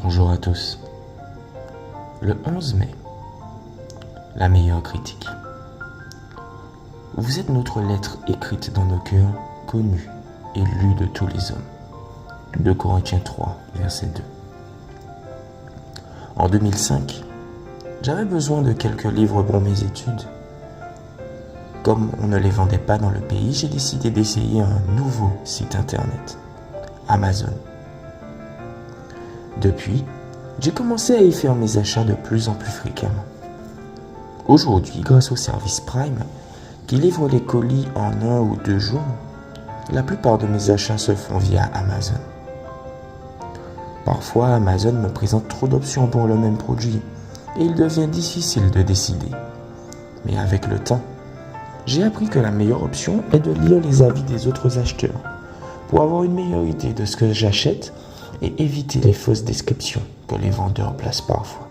Bonjour à tous. Le 11 mai, la meilleure critique. Vous êtes notre lettre écrite dans nos cœurs, connue et lue de tous les hommes. 2 Corinthiens 3, verset 2. En 2005, j'avais besoin de quelques livres pour mes études. Comme on ne les vendait pas dans le pays, j'ai décidé d'essayer un nouveau site internet, Amazon. Depuis, j'ai commencé à y faire mes achats de plus en plus fréquemment. Aujourd'hui, grâce au service Prime, qui livre les colis en 1 ou 2 jours, la plupart de mes achats se font via Amazon. Parfois, Amazon me présente trop d'options pour le même produit et il devient difficile de décider. Mais avec le temps, j'ai appris que la meilleure option est de lire les avis des autres acheteurs pour avoir une meilleure idée de ce que j'achète et éviter les fausses descriptions que les vendeurs placent parfois.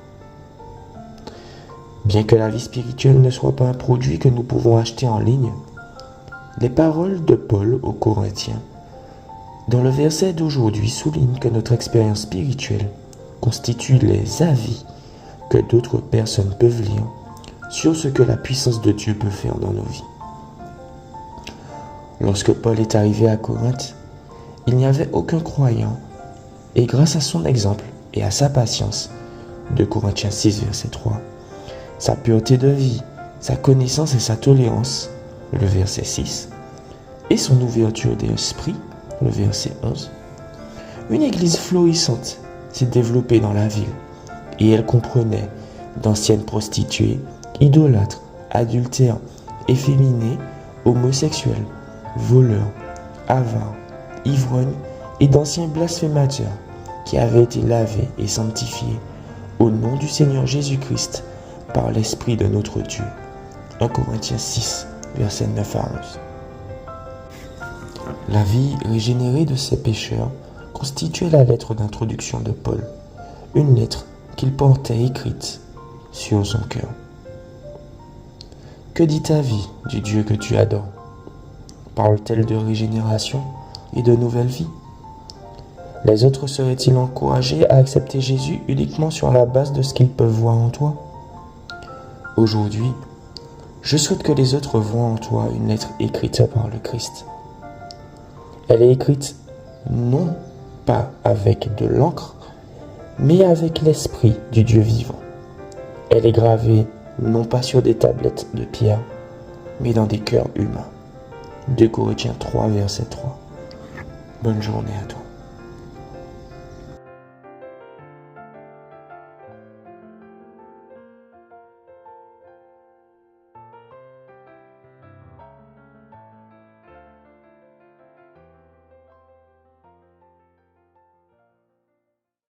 Bien que la vie spirituelle ne soit pas un produit que nous pouvons acheter en ligne, les paroles de Paul aux Corinthiens dans le verset d'aujourd'hui soulignent que notre expérience spirituelle constitue les avis que d'autres personnes peuvent lire sur ce que la puissance de Dieu peut faire dans nos vies. Lorsque Paul est arrivé à Corinthe, il n'y avait aucun croyant et grâce à son exemple et à sa patience, 2 Corinthiens 6, verset 3, sa pureté de vie, sa connaissance et sa tolérance, le verset 6, et son ouverture d'esprit, le verset 11, une église florissante s'est développée dans la ville et elle comprenait d'anciennes prostituées, idolâtres, adultères, efféminées, homosexuels, voleurs, avares, ivrognes et d'anciens blasphémateurs qui avaient été lavés et sanctifiés au nom du Seigneur Jésus-Christ par l'Esprit de notre Dieu. 1 Corinthiens 6, versets 9 à 11. La vie régénérée de ces pécheurs constituait la lettre d'introduction de Paul, une lettre qu'il portait écrite sur son cœur. Que dit ta vie du Dieu que tu adores? Parle-t-elle de régénération et de nouvelle vie? Les autres seraient-ils encouragés à accepter Jésus uniquement sur la base de ce qu'ils peuvent voir en toi? Aujourd'hui, je souhaite que les autres voient en toi une lettre écrite par le Christ. Elle est écrite non pas avec de l'encre, mais avec l'esprit du Dieu vivant. Elle est gravée non pas sur des tablettes de pierre, mais dans des cœurs humains. 2 Corinthiens 3, verset 3. Bonne journée à toi.